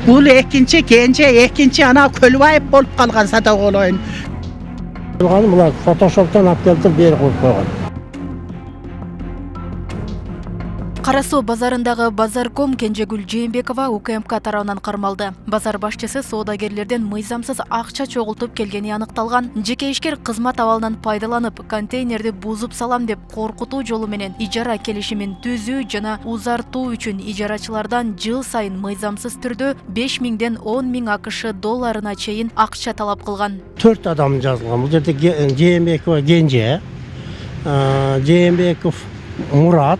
Бул экинчи кенже, экинчи ана Көлбаев болуп калган садак олоюн. Булар фотошоптон алып келтирип бери коюп койгон. Кара Суу базарындагы Базарком Кенжегүл Жээнбекова УКМК тарабынан кармалды. Базар башчысы соодагерлерден мыйзамсыз акча чогултуп келгени аныкталган. Жеке ишкер кызмат абалынан пайдаланып, контейнерди бузуп салам деп коркутуу жолу менен ижара келишимин түзүү жана узартуу үчүн ижарачылардан жыл сайын мыйзамсыз түрдө 5000ден 10.000 АКШ долларына чейин акча талап кылган. 4 адам жазылган. Бул жерде Жээнбекова Кенже, Жээнбеков Мурат,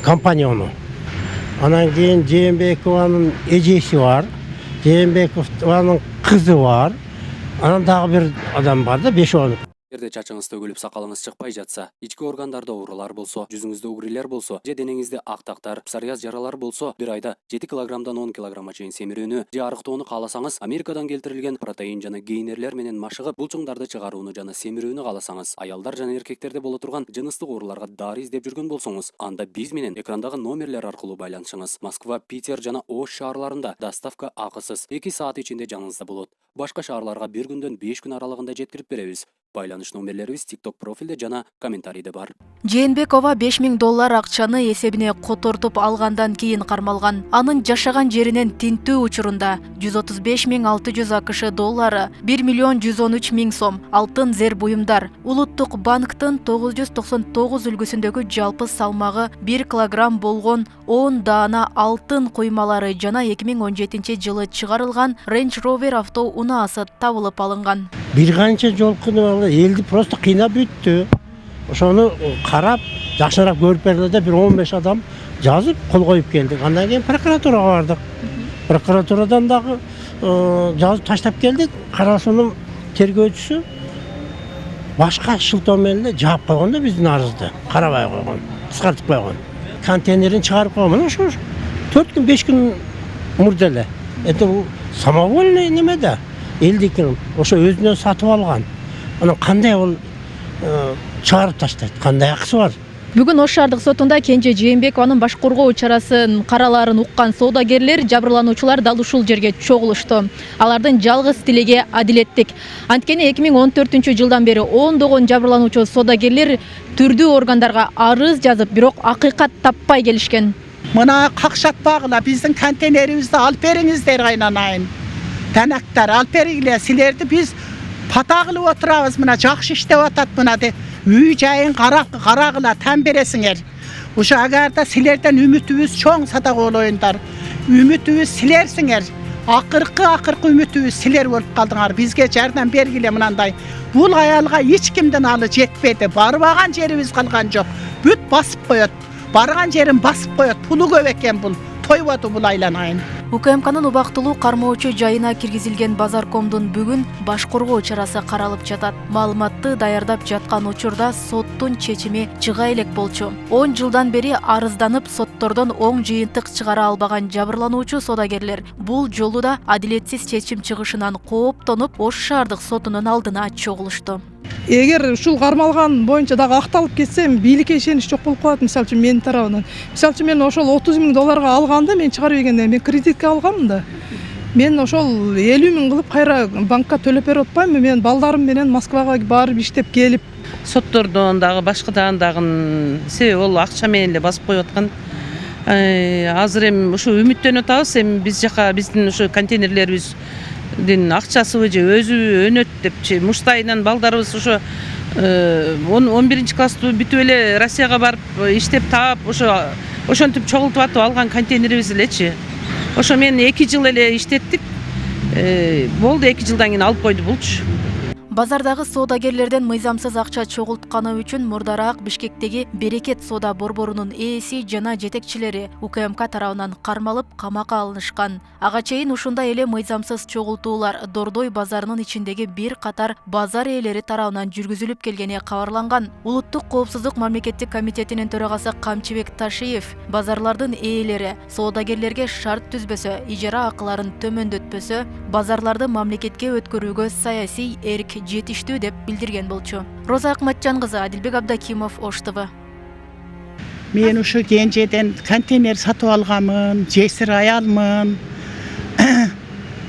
компания onu. Анан кийин Жээнбекованын эжеси бар, Жээнбекованын кызы бар. Анан дагы бир адам бар да 5 адам. Эгерде чачыңыз төгүлүп сакалыңыз чыкпай жатса, ички органдарда оорулар болсо, жүзүңүздө угрилер болсо, же денеңизде актактар, псориаз жаралар болсо, бир айда 7 килограммдан 10 килограмма чейин семирүүнү же арыктоону кааласаңыз, Америкадан келтирилген протеин жана гейнерлер менен машыгып, булчуңдарды чыгарууну жана семирүүнү кааласаңыз, аялдар жана эркектерде боло турган жыныстык ооруларга дары издеп жүргөн болсоңуз, анда биз менен экрандагы номерлер аркылуу байланышыңыз. Москва, Питер жана Ош шаарларында доставка акысыз 2 саат ичинде жаныңызда болот. Башка шаарларга 1 күндөн 5 күн аралыгында жеткирип беребиз. Байланыш номерлерибиз TikTok профилде жана комментарийде бар. Жээнбекова 5000 доллар акчаны эсебине котортуп алгандан кийин кармалган. Анын жашаган жеринен тинтүү учурунда 135.600 АКШ доллары, 1.113.000 сом, алтын зер буюмдар, Улуттук банктын 999 үлгүсүндөгү жалпы салмагы 1 килограмм болгон 10 даана алтын куймалары жана 2017 жылы чыгарылган Range Rover авто унаасы табылып алынган. Bir kança jolkunu eldi просто kıynap büttü. Onu karap, жақшырақ görüp berdi bir 15 adam жазып kol koyup geldik. Ondan keyin prokuraturaga vardık. Prokuraturadan da жазып taşlap geldik. Karasu'nun tergөөчүsü başka şıltoo menен жаап койгон да биздин арызды. Карабай койгон, кыскартып койгон. Контейнерин чыгарып койгон. Ошо 4 gün 5 gün murda эле. Это самовольный неме да. Элдикин ошо өзүнөн сатып алган. Анан кандай ол чыгарып таштайт? Кандай акысы бар? Бүгүн Ош шаардык сотунда Кенже Жээнбекованын баш коргоо чарасын каралаарын уккан соодагерлер, жабырлануучулар дал ушул жерге чогулушту. Алардын жалгыз тилеги адилеттик. Анткени 2014 жылдан бери ондогон жабырлануучу соодагерлер түрдүү органдарга арыз жазып, бирок акыйкат таппай келишкен. Мына какшатпагыла биздин контейнерибизди алып бериңиздер кайнанайын. Tanaktar alp berigile silerdi biz pata kılıp oturabız mına jakşı iştep atat mına de üy jayın karagıla tam beresiңер. Uşa agarda silerden ümitibиz çoң sadak oloyunдар. Ümitibиz silersiңер. Akırkı ümitibиz siler bolup kaldıңар. Bizge jardam bergile mınanday. Bul ayalga hiç kimden alı jetpedi. Barbagan jerimiz kalgan jok. Büt basıp koyot. Bargan jerim basıp koyot. Pulu көп eken bul. Toybodu bul aylanayın. УКМКнын убактылуу кармоочу жайына киргизилген Базаркомдун бүгүн баш коргоо чарасы каралып жатат. Маалыматты даярдап жаткан учурда соттун чечими чыга элек болчу. 10 жылдан бери арызданып, соттордон оң жыйынтык чыгара албаган жабырлануучу соодагерлер бул жолу да адилетсиз чечим чыгышынан кооптонуп, Ош шаардык сотунун алдына чогулушту. Эгер ушул кармалган боюнча дагы акталып кетсе, бийликке ишенич жок болуп калат. Мисалы үчүн менин тарабынан. Мисалы үчүн мен ошол 30.000 долларга алганда, мен чыгарып бергенде мен кредитке алганмын да. Мен ошол 50.000 кылып кайра банкка төлөп берип атпаймынбы? Мен балдарым менен Москвага барып иштеп келип, соттордон дагы башкадан дагы себеби ол акча менен эле басып коюп аткан. Азыр эми ушу үмүттөнүп атабыз. Эми биз жака биздин ушу контейнерлерибиз акчасыбы же өзү өнөт депчи муштайынан балдарыбыз ошо 11 класстуу бүтүп эле Россияга барып иштеп таап ошентип чогултуп атып алган контейнерибиз элечи. Ошо мен 2 жыл эле иштеттик. Болду 2 жылдан кийин алып койду булчу. Базардагы соодагерлерден мыйзамсыз акча чогултканы үчүн мурдараак Бишкектеги Берекет соода борборунун ээси жана жетекчилери УКМК тарабынан кармалып, камакка алынышкан. Ага чейин ушундай эле мыйзамсыз чогултуулар Дордой базарынын ичиндеги бир катар базар ээлери тарабынан жүргүзүлүп келгени кабарланган. Улуттук коопсуздук мамлекеттик комитетинин төрагасы Камчыбек Ташиев базарлардын ээлери соодагерлерге шарт түзбөсө, ижара акыларын төмөндөтпөсө, базарларды мамлекетке өткөрүүгө саясий эрк жетиштүү деп билдирген болчу. Роза Акматжан кызы, Адилбек Абдакимов, Ош ТВ. Мен ушу Кенжеден контейнер сатып алганмын, жесир аялмын.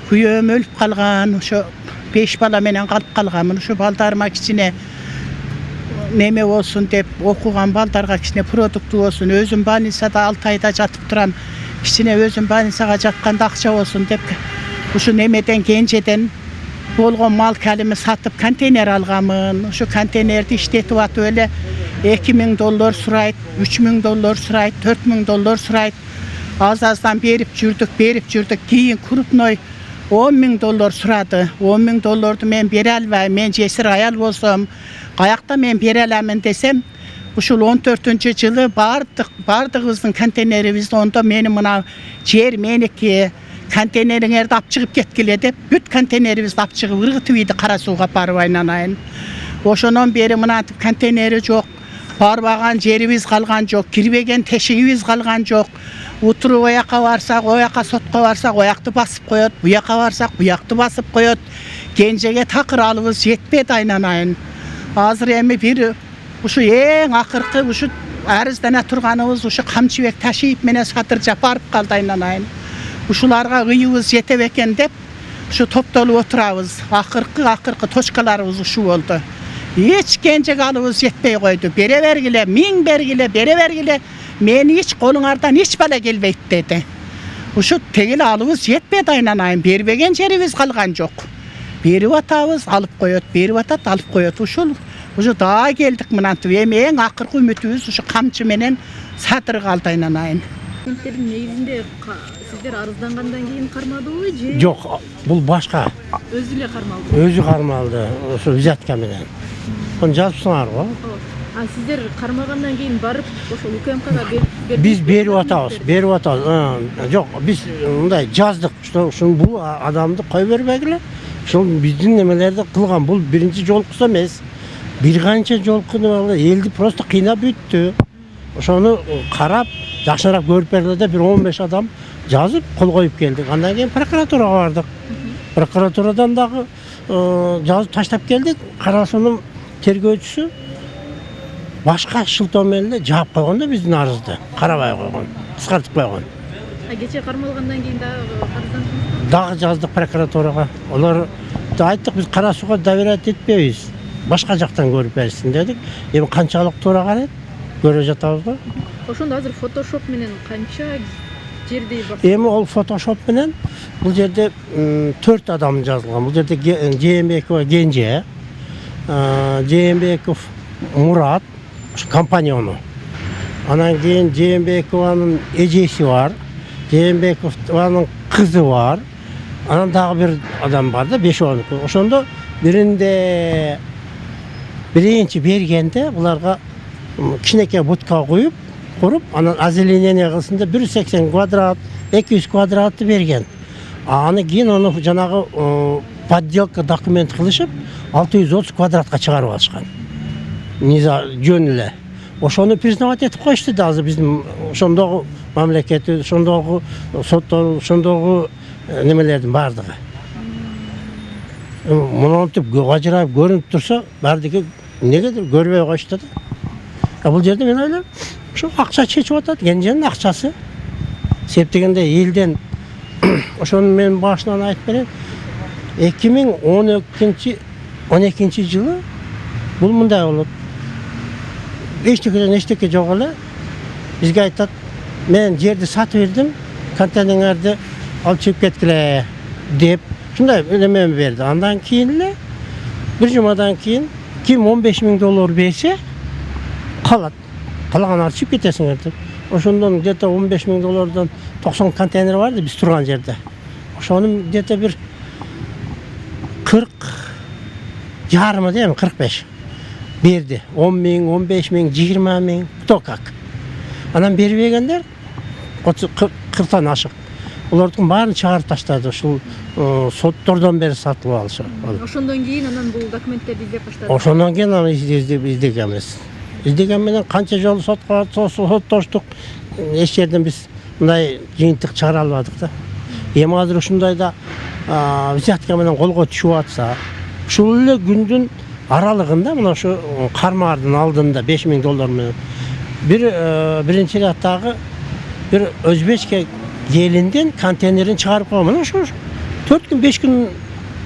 kuyum ölüp kalgan, şu 5 bala menen kalıp kalganmın, şu baldarıma kichine neme olsun dep okugan baldarga kichine produktu olsun, özüm больницада 6 ayda jatıp turam, kichine özüm больницага jatkanda akça olsun dep şu nemeden genceden bolgon mal kalimi satıp konteyner algamın, şu konteynerdi işletip atıp öyle $2.000 surayt, $3.000 surayt, $4.000 surayt. Az-azdan berip jürdük, keyin krupnoy $10.000 suradı. $10.000'dı men bere albay, men jesir ayal bolsam, kayakta men bere alamen desem, uşul 14-cü жылы bardığımыздın konteyneribizde onda meni mına jer meniki konteyneringерди alып чыгып кеткиле деп, бүт konteyneribizdi alып чыгып ыргытып ийди кара сууга барып айнанайын. Ошонон бери мынантип контейнери жок, барбаган жерибиз калган жок, кирбеген тешигибиз калган жок. Утуруп ояка барсак, ояка сотко барсак, оякты басып коет, буяка барсак, буякты басып коет. Кенжеге такыр алыбыз жетпейт айнанайын. Азыр эми бир ушу эң акыркы ушу арыздана турганыбыз ушу Камчыбек Ташиев менен Садыр Жапаров калды айнанайын. Ушуларга ыйыбыз жетеп экен деп ушу топтолуп отурабыз. Акыркы точкаларыбыз ушу болду. Hiç gencek alыбыз жетпей койду. Бере бергиле, миң бергиле, бере бергиле. Meni hiç kolunlardan hiç bala gelbeyt dedi. Uşu tegil alыбыз жетпейт айнанайын. Бербеген жерибиz kalgan жок. Берип атабыз, алып коет, берип атат, алып коет. Uşu daha geldik mınantып. Эми эң акыркы үмүтүбүз ушу Камчы менен Садыр калды айнанайын. Негизинде сиздер арыздангандан кийин кармадыбы же? Жок, бул башка. Өзү эле кармалды. Өзү кармалды, ошо взятка менен. Onu жазыпсыңар го. Сиздер кармагандан кийин барып ошол УКМКга Биз берип атабыз. Жок, биз мындай жаздык, что ушул бул адамды кой бербегиле. Ушул биздин немелерди кылган, бул биринчи жолкусу эмес. Бир канча жолку элди просто кыйнап бүттү. Ошону карап, жакшыраак көрүп бергиле деп бир 15 адам жазып кол коюп келдик. Андан кийин прокуратурага бардык. Прокуратурадан дагы жазып таштап келдик. Карасунун тергөөчүсү башка шылтоо менен жаап койгон да биздин арызды. Карабай койгон, кыскартып койгон. Кече кармалгандан кийин дагы арыздандыңызбы? Дагы жаздык прокуратурага. Олар айттык, биз кара сууга доверять этпейбиз. Башка жактан көрүп берсин дедик. Эми канчалык туура карайт? Көрө жатабыз го. Ошондо азыр фотошоп менен канча жерди бар? Эми ол фотошоп менен бул жерде 4 адам жазылган. Бул жерде Жээнбекова Кенже, Жээнбеков Мурат, компаньону. Анан кийин Жээнбекованын эжеси бар, Жээнбекованын кызы бар. Анан дагы бир адам бар да, 5-10. Ошондо биринде биринчи бергенде буларга кичинекей будка куруп, анан озеленение кылсын деп 180 квадрат, 200 квадратты берген. Аны кийин аны жанагы подделка документ кылышып 630 квадратка чыгарып алышкан. Низа жөн эле. Ошону признавать этип коюшту да азыр биздин ошондогу мамлекети, ошондогу соттор, ошондогу немелердин бардыгы. Мынантип ажырайып көрүнүп турса, бардыгы негедир көрбөй коюшту да. Бул жерде мен ойлойм, ошо акча чечип атат, Кенженин акчасы. Септегенде элден ошону мен башынан айтып берем. 2012 жылы бул мындай болот. Эчтеке жок эле. Бизге айтат, мен жерди сатып бердим, контейнерди алып чыгып кеткиле деп, ушундай неме берди. Андан кийин эле бир жумадан кийин ким $15.000 берсе, калат. Калаган алып чыгып кетесиңер деп. Ошондон где-то $15.000 90 контейнер барды биз турган жерде. Ошонун где-то бир 40 жарымы дейм, 45 берди. 10.000, 15.000, 20.000, кто как. Анан бербегендер 40-тан ашык. Олордун баарын чыгарып таштады. Ушул соттордон бери сатылып алышы. Ошондон кийин анан бул документтерди издеп баштадыңыз. Ошондон кийин аны издегенбиз. Издеген менен канча жолу сотко соттоштук. Эч жерден биз мындай жыйынтык чыгара албадык да. Эми азыр ушундай да взятка менен колго түшүп атса, ушул эле күндүн аралыгында мына ушу кармаардын алдында $5.000 менен биринчи раттагы бир өзбечке Elinden konteynerin çıkarıp koyman ошо 4 gün 5 gün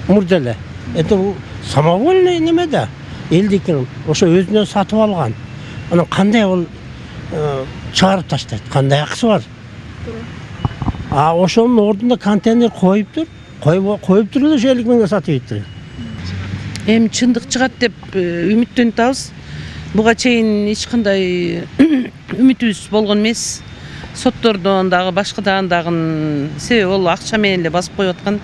murdele. Это bu самовольный неме да. Элдикин ошо өзүнөн сатып алган. Анан кандай ол чыгарып таштайт? Кандай акысы бар? Ошонун ордунда контейнер коюптур. Коюптур эле 50 миңге сатып ийиптир. Эми чындык чыгат деп үмүттөнүп атабыз. Буга чейин эч кандай үмүтүбүз болгон эмес. Соттордон дагы башкадан дагы себеби ол акча менен эле басып коюп аткан.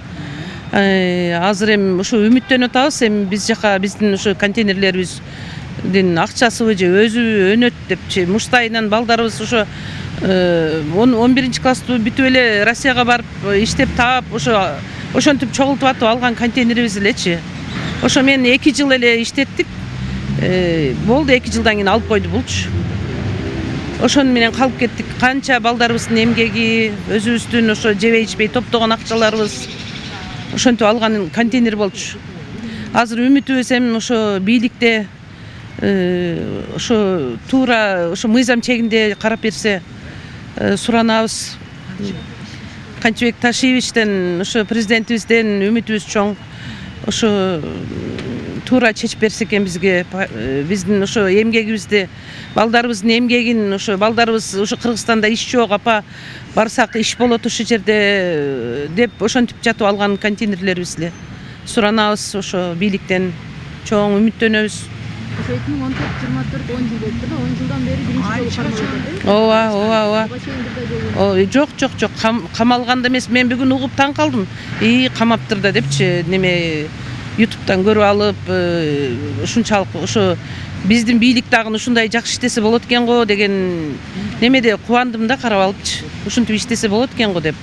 Азыр эми ушу үмүттөнүп атабыз. Эми биз жака биздин ушу контейнерлерибиздин акчасыбы же өзү өнөт депчи муштайынан балдарыбыз ушу 11-класстуу бүтүп эле Россияга барып иштеп таап ошентип чогултуп атып алган контейнерибиз элечи. Ошо мен 2 жыл эле иштеттик. Болду 2 жылдан кийин алып койду булчу. Ошону менен калып кеттик. Канча балдарыбыздын эмгеги, өзүбүздүн ошо жебей ичпей топтогон акчаларыбыз ошентип алган контейнер болчу. Азыр үмүтүбүз эми ошо бийликте ошо туура ошо мыйзам чегинде карап берсе суранабыз. Канчыбек Ташиевичтен ошо президентибизден үмүтүбүз чоң. Ошо туура чечип берсе экен бизге биздин ошо эмгегибизди, балдарыбыздын эмгегин, ошо балдарыбыз ошо Кыргызстанда иш жок, апа барсак иш болот ошол жерде деп ошентип жатып алган контейнерлерибиз эле. Суранабыз ошо бийликтен, чоң үмүттөнөбүз. Ошо 2014-24 10 жыл болуптур да, 10 жылдан бери биринчи жолу Ооба. Жок. Камалганда эмес, мен бүгүн угуп таң калдым. Камаптыр да депчи, неме YouTube'дан көрүп алып, ушунчалык ошо биздин бийлик дагы ушундай жакшы иштесе болот экен го деген немеде кубандым да карап алыпчы. Ушинтип иштесе болот экен го деп.